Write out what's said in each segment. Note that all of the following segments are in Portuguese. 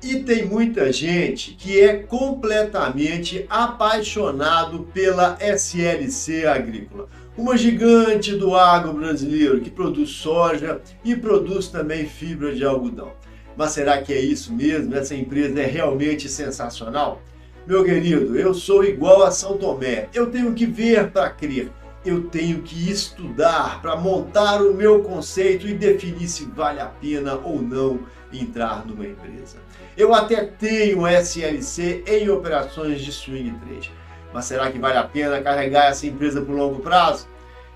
E tem muita gente que é completamente apaixonado pela SLC Agrícola, uma gigante do agro brasileiro que produz soja e produz também fibra de algodão. Mas será que é isso mesmo? Essa empresa é realmente sensacional? Meu querido, eu sou igual a São Tomé, eu tenho que ver para crer. Eu tenho que estudar para montar o meu conceito e definir se vale a pena ou não entrar numa empresa. Eu até tenho SLC em operações de swing trade, mas será que vale a pena carregar essa empresa por longo prazo?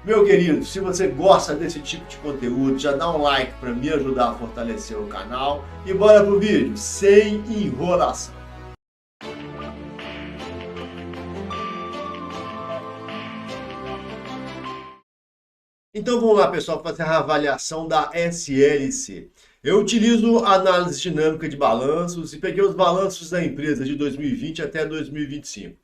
Meu querido, se você gosta desse tipo de conteúdo, já dá um like para me ajudar a fortalecer o canal e bora pro vídeo, sem enrolação. Então vamos lá, pessoal, fazer a avaliação da SLC. Eu utilizo a análise dinâmica de balanços e peguei os balanços da empresa de 2020 até 2025.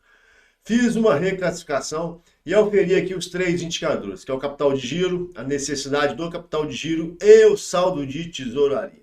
Fiz uma reclassificação e auferi aqui os três indicadores, que é o capital de giro, a necessidade do capital de giro e o saldo de tesouraria.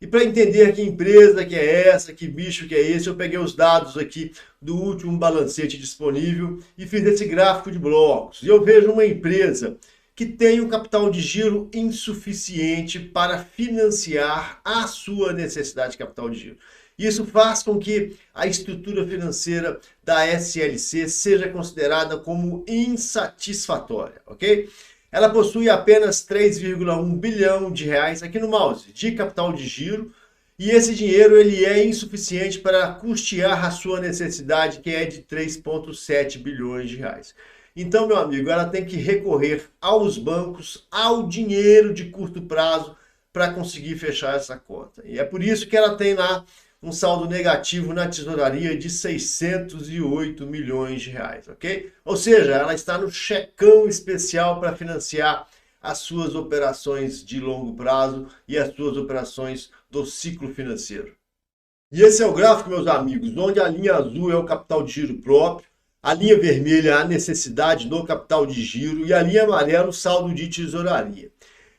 E para entender que empresa que é essa, que bicho que é esse, eu peguei os dados aqui do último balancete disponível e fiz esse gráfico de blocos. E eu vejo uma empresa que tem um capital de giro insuficiente para financiar a sua necessidade de capital de giro. Isso faz com que a estrutura financeira da SLC seja considerada como insatisfatória, ok? Ela possui apenas 3,1 bilhão de reais aqui no mouse de capital de giro e esse dinheiro ele é insuficiente para custear a sua necessidade, que é de 3,7 bilhões de reais. Então, meu amigo, ela tem que recorrer aos bancos, ao dinheiro de curto prazo para conseguir fechar essa conta. E é por isso que ela tem lá um saldo negativo na tesouraria de 608 milhões de reais, ok? Ou seja, ela está no checão especial para financiar as suas operações de longo prazo e as suas operações do ciclo financeiro. E esse é o gráfico, meus amigos, onde a linha azul é o capital de giro próprio, a linha vermelha é a necessidade do capital de giro e a linha amarela o saldo de tesouraria.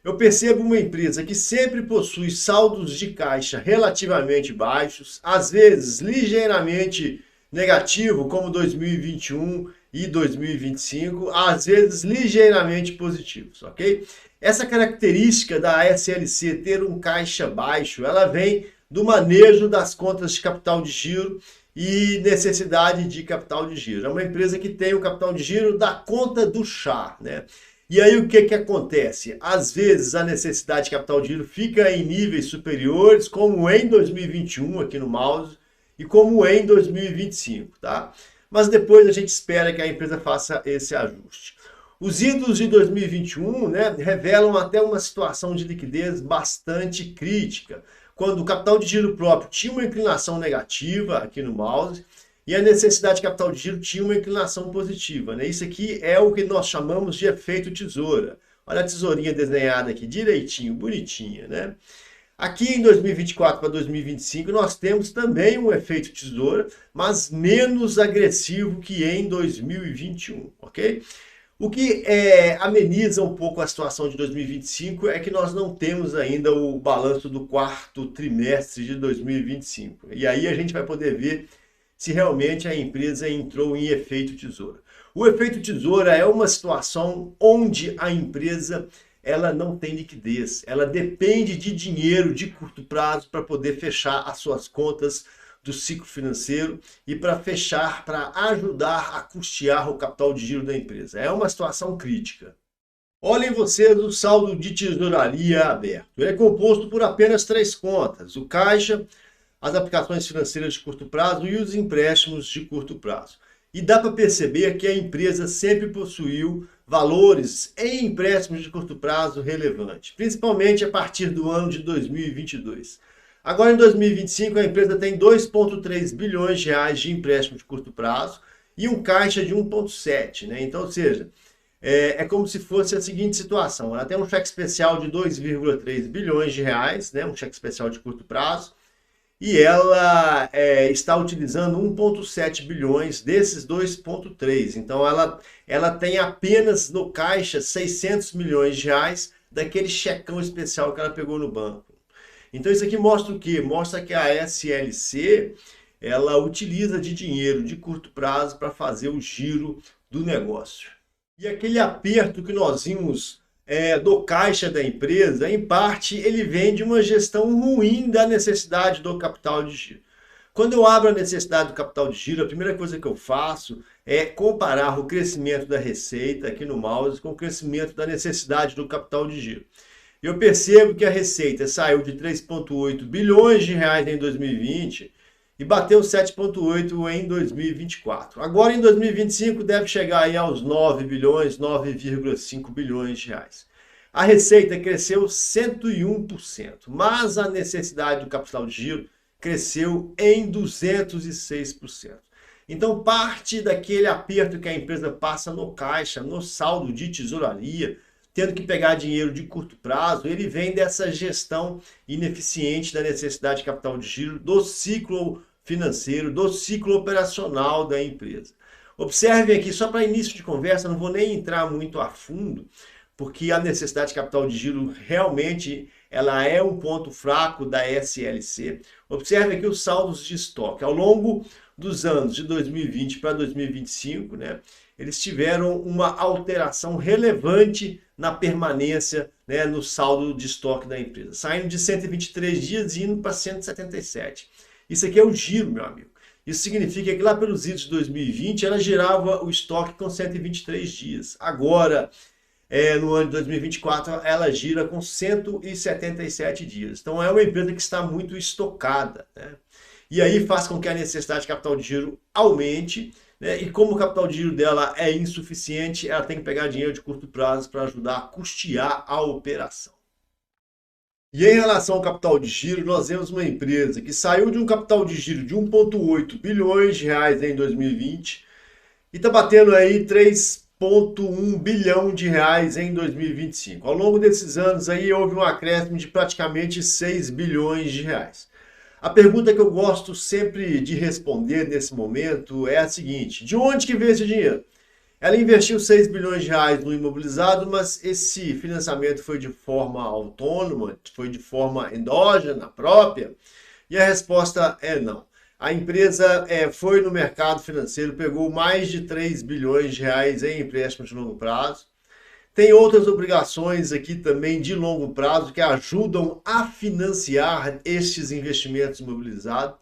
Eu percebo uma empresa que sempre possui saldos de caixa relativamente baixos, às vezes ligeiramente negativo, como 2021 e 2025, às vezes ligeiramente positivos, ok? Essa característica da SLC ter um caixa baixo, ela vem do manejo das contas de capital de giro e necessidade de capital de giro. É uma empresa que tem o capital de giro da conta do chá, né? E aí o que acontece? Às vezes a necessidade de capital de giro fica em níveis superiores, como em 2021 aqui no mouse e como em 2025, tá? Mas depois a gente espera que a empresa faça esse ajuste. Os ídolos de 2021, né, revelam até uma situação de liquidez bastante crítica, quando o capital de giro próprio tinha uma inclinação negativa aqui no mouse e a necessidade de capital de giro tinha uma inclinação positiva, né? Isso aqui é o que nós chamamos de efeito tesoura. Olha a tesourinha desenhada aqui direitinho, bonitinha, né? Aqui em 2024 para 2025 nós temos também um efeito tesoura, mas menos agressivo que em 2021, ok? O que ameniza um pouco a situação de 2025 é que nós não temos ainda o balanço do quarto trimestre de 2025. E aí a gente vai poder ver se realmente a empresa entrou em efeito tesoura. O efeito tesoura é uma situação onde a empresa ela não tem liquidez, ela depende de dinheiro de curto prazo para poder fechar as suas contas do ciclo financeiro e para fechar, para ajudar a custear o capital de giro da empresa. É uma situação crítica. Olhem vocês o saldo de tesouraria aberto. Ele é composto por apenas três contas: o caixa, as aplicações financeiras de curto prazo e os empréstimos de curto prazo. E dá para perceber que a empresa sempre possuiu valores em empréstimos de curto prazo relevantes, principalmente a partir do ano de 2022. Agora, em 2025, a empresa tem 2,3 bilhões de reais de empréstimo de curto prazo e um caixa de 1,7, né? Então, ou seja, é como se fosse a seguinte situação: ela tem um cheque especial de 2,3 bilhões de reais, né? Um cheque especial de curto prazo, e ela está utilizando 1,7 bilhões desses 2,3. Então, ela tem apenas no caixa 600 milhões de reais daquele checão especial que ela pegou no banco. Então isso aqui mostra o quê? Mostra que a SLC ela utiliza de dinheiro de curto prazo para fazer o giro do negócio. E aquele aperto que nós vimos do caixa da empresa, em parte, ele vem de uma gestão ruim da necessidade do capital de giro. Quando eu abro a necessidade do capital de giro, a primeira coisa que eu faço é comparar o crescimento da receita aqui no mouse com o crescimento da necessidade do capital de giro. Eu percebo que a receita saiu de 3,8 bilhões de reais em 2020 e bateu 7,8 em 2024. Agora em 2025 deve chegar aí aos 9 bilhões, 9,5 bilhões de reais. A receita cresceu 101%, mas a necessidade do capital de giro cresceu em 206%. Então, parte daquele aperto que a empresa passa no caixa, no saldo de tesouraria, tendo que pegar dinheiro de curto prazo, ele vem dessa gestão ineficiente da necessidade de capital de giro, do ciclo financeiro, do ciclo operacional da empresa. Observem aqui, só para início de conversa, não vou nem entrar muito a fundo, porque a necessidade de capital de giro realmente ela é um ponto fraco da SLC. Observe aqui os saldos de estoque. Ao longo dos anos de 2020 para 2025, né, eles tiveram uma alteração relevante na permanência, né, no saldo de estoque da empresa, saindo de 123 dias e indo para 177. Isso aqui é o giro, meu amigo. Isso significa que lá pelos idos de 2020 ela girava o estoque com 123 dias. Agora, no ano de 2024, ela gira com 177 dias. Então é uma empresa que está muito estocada, né? E aí faz com que a necessidade de capital de giro aumente, né? E como o capital de giro dela é insuficiente, ela tem que pegar dinheiro de curto prazo para ajudar a custear a operação. E em relação ao capital de giro, nós vemos uma empresa que saiu de um capital de giro de 1,8 bilhões de reais em 2020 e está batendo aí 3,1 bilhão de reais em 2025. Ao longo desses anos aí houve um acréscimo de praticamente 6 bilhões de reais. A pergunta que eu gosto sempre de responder nesse momento é a seguinte: de onde que veio esse dinheiro? Ela investiu 6 bilhões de reais no imobilizado, mas esse financiamento foi de forma autônoma, foi de forma endógena, própria? E a resposta é não. A empresa foi no mercado financeiro, pegou mais de 3 bilhões de reais em empréstimos de longo prazo. Tem outras obrigações aqui também de longo prazo que ajudam a financiar estes investimentos imobilizados.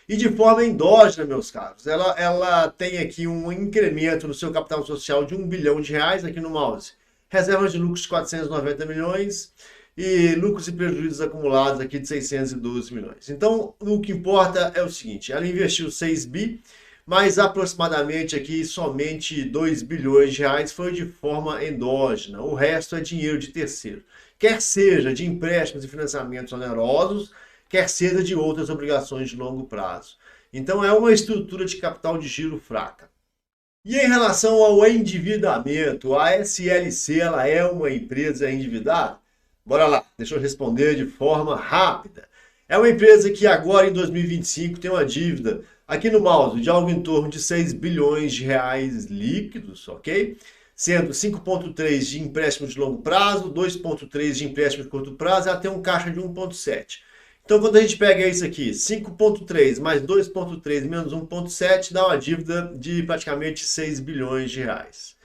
E de forma endógena, meus caros, ela tem aqui um incremento no seu capital social de 1 bilhão de reais aqui no mouse. Reservas de lucros de 490 milhões e lucros e prejuízos acumulados aqui de 612 milhões. Então, o que importa é o seguinte: ela investiu 6 bi, mas aproximadamente aqui somente 2 bilhões de reais foi de forma endógena. O resto é dinheiro de terceiro, quer seja de empréstimos e financiamentos onerosos, quer seja de outras obrigações de longo prazo. Então é uma estrutura de capital de giro fraca. E em relação ao endividamento, a SLC ela é uma empresa endividada? Bora lá, deixa eu responder de forma rápida. É uma empresa que agora em 2025 tem uma dívida aqui no mouse de algo em torno de 6 bilhões de reais líquidos, ok? Sendo 5,3 de empréstimos de longo prazo, 2,3 de empréstimo de curto prazo, ela tem um caixa de 1,7. Então, quando a gente pega isso aqui, 5,3 mais 2,3 menos 1,7, dá uma dívida de praticamente 6 bilhões de reais.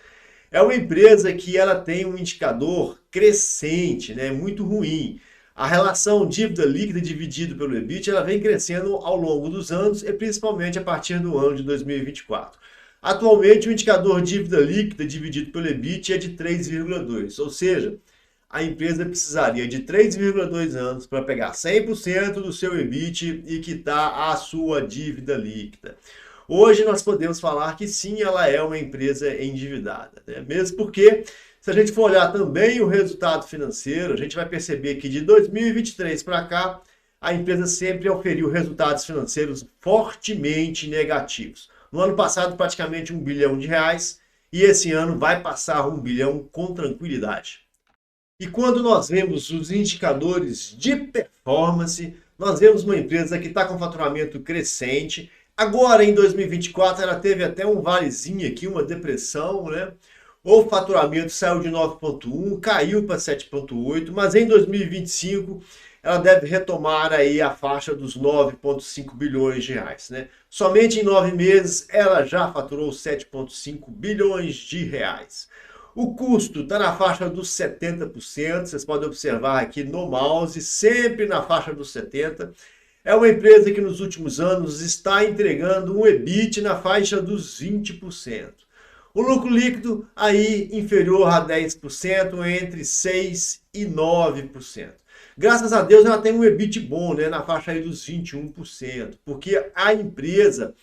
É uma empresa que ela tem um indicador crescente, né, muito ruim. A relação dívida líquida dividido pelo EBIT, ela vem crescendo ao longo dos anos e principalmente a partir do ano de 2024. Atualmente, o indicador dívida líquida dividido pelo EBIT é de 3,2, ou seja, a empresa precisaria de 3,2 anos para pegar 100% do seu EBIT e quitar a sua dívida líquida. Hoje nós podemos falar que sim, ela é uma empresa endividada, né? Mesmo porque, se a gente for olhar também o resultado financeiro, a gente vai perceber que de 2023 para cá, a empresa sempre oferiu resultados financeiros fortemente negativos. No ano passado, praticamente 1 bilhão de reais, e esse ano vai passar 1 bilhão com tranquilidade. E quando nós vemos os indicadores de performance, nós vemos uma empresa que está com faturamento crescente. Agora, em 2024, ela teve até um valezinho aqui, uma depressão, né? O faturamento saiu de 9,1, caiu para 7,8, mas em 2025 ela deve retomar aí a faixa dos 9,5 bilhões de reais, né? Somente em 9 meses ela já faturou 7,5 bilhões de reais. O custo está na faixa dos 70%, vocês podem observar aqui no mouse, sempre na faixa dos 70%. É uma empresa que nos últimos anos está entregando um EBIT na faixa dos 20%. O lucro líquido aí inferior a 10%, entre 6% e 9%. Graças a Deus ela tem um EBIT bom, né, na faixa aí dos 21%, porque a empresa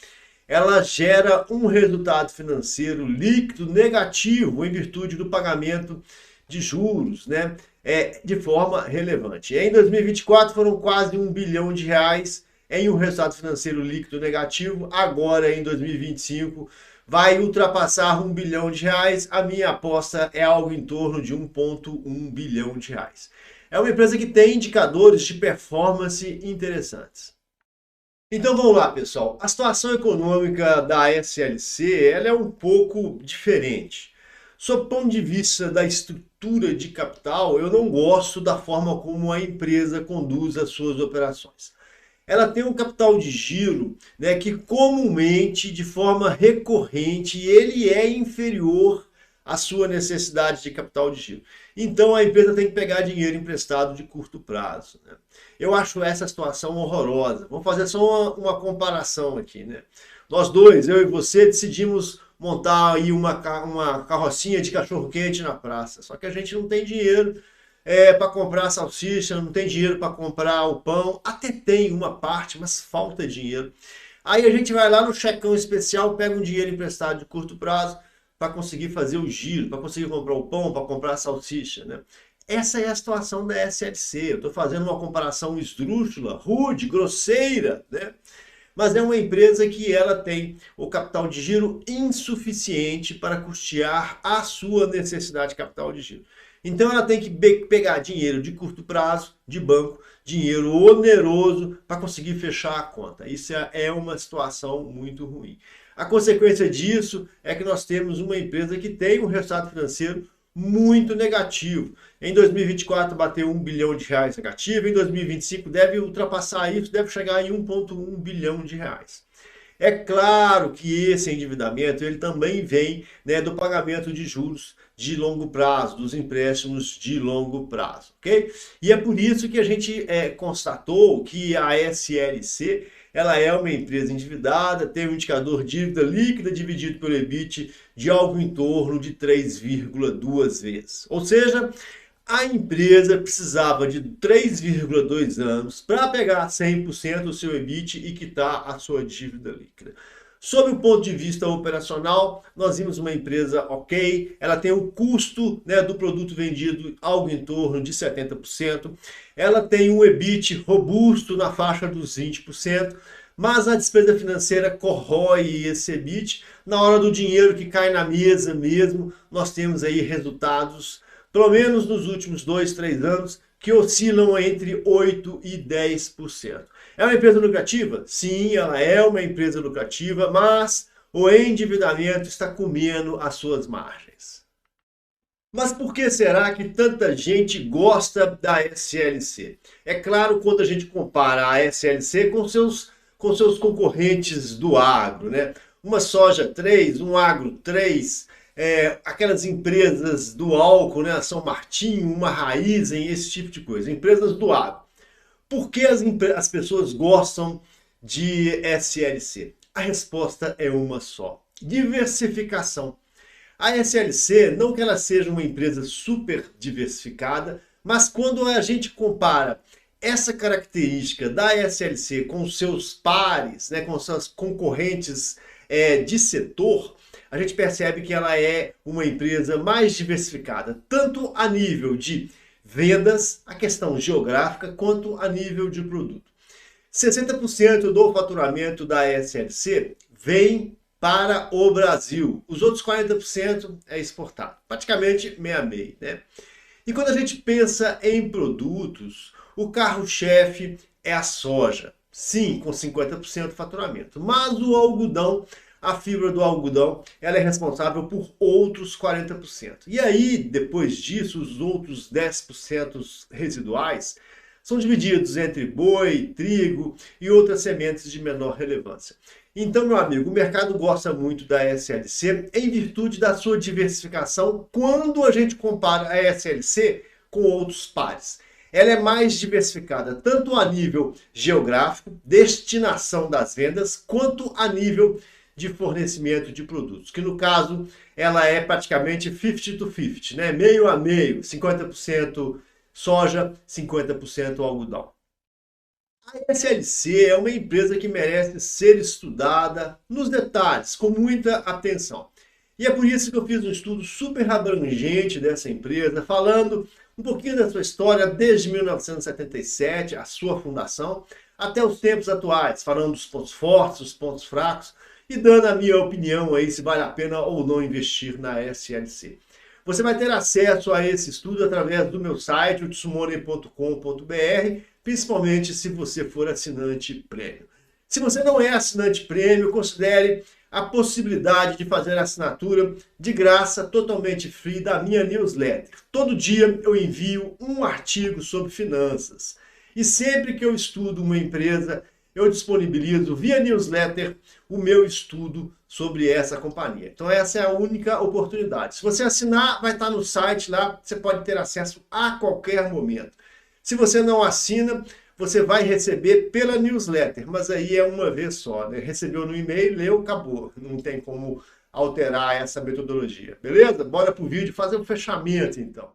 ela gera um resultado financeiro líquido negativo em virtude do pagamento de juros, né, de forma relevante. Em 2024 foram quase 1 bilhão de reais em um resultado financeiro líquido negativo. Agora em 2025 vai ultrapassar 1 bilhão de reais. A minha aposta é algo em torno de 1,1 bilhão de reais. É uma empresa que tem indicadores de performance interessantes. Então vamos lá, pessoal. A situação econômica da SLC ela é um pouco diferente. Sob o ponto de vista da estrutura de capital, eu não gosto da forma como a empresa conduz as suas operações. Ela tem um capital de giro, né, que comumente, de forma recorrente, ele é inferior à sua necessidade de capital de giro. Então a empresa tem que pegar dinheiro emprestado de curto prazo, né? Eu acho essa situação horrorosa. Vamos fazer só uma comparação aqui, né? Nós dois, eu e você, decidimos montar aí uma carrocinha de cachorro-quente na praça. Só que a gente não tem dinheiro para comprar salsicha, não tem dinheiro para comprar o pão. Até tem uma parte, mas falta dinheiro. Aí a gente vai lá no checão especial, pega um dinheiro emprestado de curto prazo para conseguir fazer o giro, para conseguir comprar o pão, para comprar a salsicha, né? Essa é a situação da SLC. Eu estou fazendo uma comparação esdrúxula, rude, grosseira, né? Mas é uma empresa que ela tem o capital de giro insuficiente para custear a sua necessidade de capital de giro. Então ela tem que pegar dinheiro de curto prazo, de banco, dinheiro oneroso para conseguir fechar a conta. Isso é uma situação muito ruim. A consequência disso é que nós temos uma empresa que tem um resultado financeiro muito negativo. Em 2024 bateu 1 bilhão de reais negativo, em 2025 deve ultrapassar isso, deve chegar em 1,1 bilhão de reais. É claro que esse endividamento ele também vem, né, do pagamento de juros de longo prazo, dos empréstimos de longo prazo, ok? E é por isso que a gente constatou que a SLC ela é uma empresa endividada, tem um indicador dívida líquida dividido pelo EBIT de algo em torno de 3,2 vezes. Ou seja, a empresa precisava de 3,2 anos para pegar 100% do seu EBIT e quitar a sua dívida líquida. Sob o ponto de vista operacional, nós vimos uma empresa ok, ela tem um custo, né, do produto vendido algo em torno de 70%, ela tem um EBIT robusto na faixa dos 20%, mas a despesa financeira corrói esse EBIT. Na hora do dinheiro que cai na mesa mesmo, nós temos aí resultados, pelo menos nos últimos 2, 3 anos, que oscilam entre 8% e 10%. É uma empresa lucrativa? Sim, ela é uma empresa lucrativa, mas o endividamento está comendo as suas margens. Mas por que será que tanta gente gosta da SLC? É claro, quando a gente compara a SLC com seus concorrentes do agro, né? Uma Soja 3, um Agro 3, aquelas empresas do álcool, né? São Martinho, uma Raizen, esse tipo de coisa, empresas do agro. Por que as pessoas gostam de SLC? A resposta é uma só: diversificação. A SLC, não que ela seja uma empresa super diversificada, mas quando a gente compara essa característica da SLC com seus pares, né, com seus concorrentes de setor, a gente percebe que ela é uma empresa mais diversificada, tanto a nível de vendas, a questão geográfica, quanto a nível de produto. 60% do faturamento da SLC vem para o Brasil. Os outros 40% é exportado. Praticamente meio a meio, né? E quando a gente pensa em produtos, o carro-chefe é a soja. Sim, com 50% do faturamento. Mas o algodão, a fibra do algodão, ela é responsável por outros 40%. E aí, depois disso, os outros 10% residuais são divididos entre boi, trigo e outras sementes de menor relevância. Então, meu amigo, o mercado gosta muito da SLC em virtude da sua diversificação quando a gente compara a SLC com outros pares. Ela é mais diversificada tanto a nível geográfico, destinação das vendas, quanto a nível de fornecimento de produtos, que no caso ela é praticamente 50-50, né? Meio a meio, 50% soja, 50% algodão. A SLC é uma empresa que merece ser estudada nos detalhes, com muita atenção. E é por isso que eu fiz um estudo super abrangente dessa empresa, falando um pouquinho da sua história desde 1977, a sua fundação, até os tempos atuais, falando dos pontos fortes, dos pontos fracos e dando a minha opinião aí se vale a pena ou não investir na SLC. Você vai ter acesso a esse estudo através do meu site, tsumone.com.br, principalmente se você for assinante prêmio. Se você não é assinante prêmio, considere a possibilidade de fazer a assinatura de graça, totalmente free, da minha newsletter. Todo dia eu envio um artigo sobre finanças. E sempre que eu estudo uma empresa, eu disponibilizo via newsletter o meu estudo sobre essa companhia. Então essa é a única oportunidade. Se você assinar, vai estar no site lá, você pode ter acesso a qualquer momento. Se você não assina, você vai receber pela newsletter, mas aí é uma vez só, né? Recebeu no e-mail, leu, acabou. Não tem como alterar essa metodologia, beleza? Bora pro vídeo fazer o fechamento então.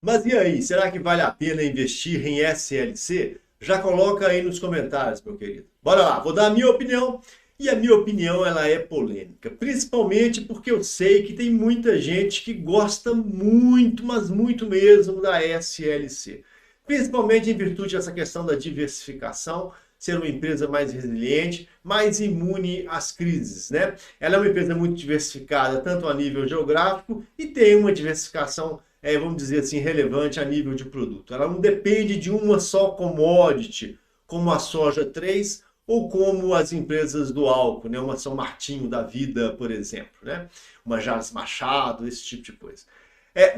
Mas e aí, será que vale a pena investir em SLC? Já coloca aí nos comentários, meu querido. Bora lá, vou dar a minha opinião. E a minha opinião ela é polêmica, principalmente porque eu sei que tem muita gente que gosta muito, mas muito mesmo da SLC. Principalmente em virtude dessa questão da diversificação, ser uma empresa mais resiliente, mais imune às crises, né? Ela é uma empresa muito diversificada, tanto a nível geográfico, e tem uma diversificação, vamos dizer assim, relevante a nível de produto. Ela não depende de uma só commodity, como a soja 3, ou como as empresas do álcool, né? Uma São Martinho da vida, por exemplo, né? Uma Jas Machado, esse tipo de coisa.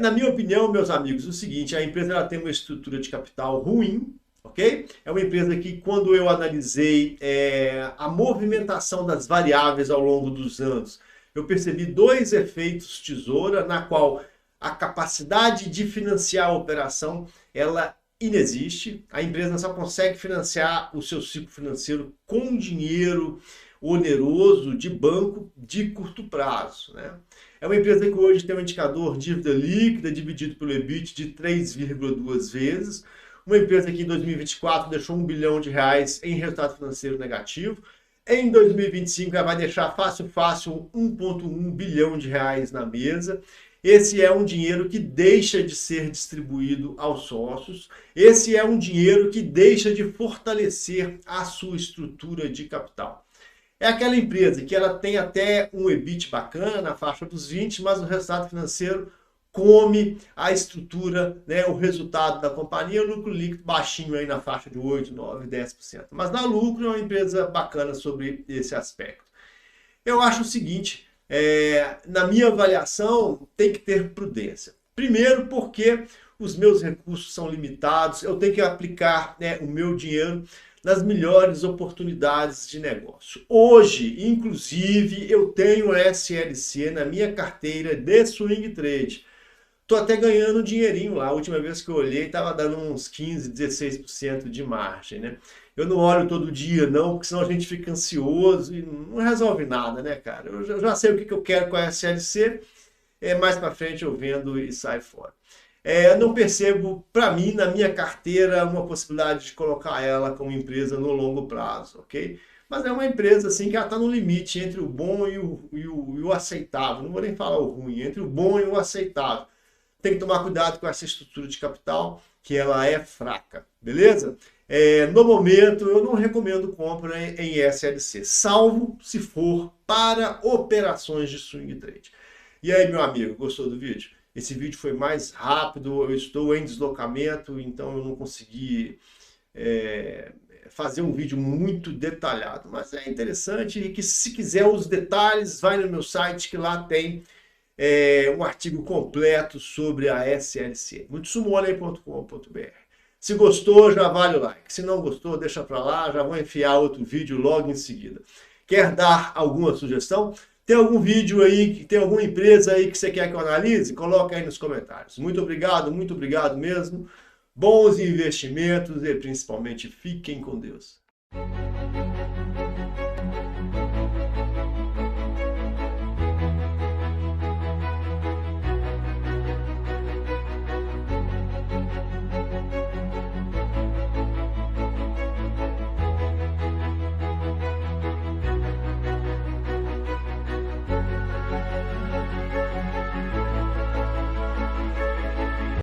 Na minha opinião, meus amigos, é o seguinte, a empresa ela tem uma estrutura de capital ruim, ok? É uma empresa que, quando eu analisei a movimentação das variáveis ao longo dos anos, eu percebi dois efeitos tesoura, na qual a capacidade de financiar a operação, ela inexiste. A empresa só consegue financiar o seu ciclo financeiro com dinheiro oneroso de banco de curto prazo, né? É uma empresa que hoje tem um indicador dívida líquida dividido pelo EBIT de 3,2 vezes. Uma empresa que em 2024 deixou R$ 1 bilhão em resultado financeiro negativo. Em 2025 ela vai deixar fácil 1,1 bilhão na mesa. Esse é um dinheiro que deixa de ser distribuído aos sócios. Esse é um dinheiro que deixa de fortalecer a sua estrutura de capital. É aquela empresa que ela tem até um EBIT bacana, na faixa dos 20, mas o resultado financeiro come a estrutura, né, o resultado da companhia, o lucro líquido baixinho aí na faixa de 8, 9, 10%. Mas dá lucro, é uma empresa bacana sobre esse aspecto. Eu acho o seguinte, na minha avaliação, tem que ter prudência. Primeiro porque os meus recursos são limitados, eu tenho que aplicar, né, o meu dinheiro nas melhores oportunidades de negócio. Hoje, inclusive, eu tenho SLC na minha carteira de swing trade. Estou até ganhando um dinheirinho lá. A última vez que eu olhei, estava dando uns 15, 16% de margem, né? Eu não olho todo dia, não, porque senão a gente fica ansioso e não resolve nada, né, cara? Eu já sei o que eu quero com a SLC, mais para frente eu vendo e saio fora. Eu não percebo, para mim, na minha carteira, uma possibilidade de colocar ela como empresa no longo prazo, ok? Mas é uma empresa assim que ela está no limite entre o bom e o aceitável. Não vou nem falar o ruim, entre o bom e o aceitável. Tem que tomar cuidado com essa estrutura de capital, que ela é fraca, beleza? No momento, eu não recomendo compra em SLC, salvo se for para operações de swing trade. E aí, meu amigo, gostou do vídeo? Esse vídeo foi mais rápido, eu estou em deslocamento, então eu não consegui fazer um vídeo muito detalhado. Mas é interessante e que, se quiser os detalhes, vai no meu site que lá tem um artigo completo sobre a SLC, tsumone.com.br. Se gostou, já vale o like. Se não gostou, deixa pra lá, já vou enfiar outro vídeo logo em seguida. Quer dar alguma sugestão? Tem algum vídeo aí, tem alguma empresa aí que você quer que eu analise? Coloca aí nos comentários. Muito obrigado mesmo. Bons investimentos e principalmente fiquem com Deus.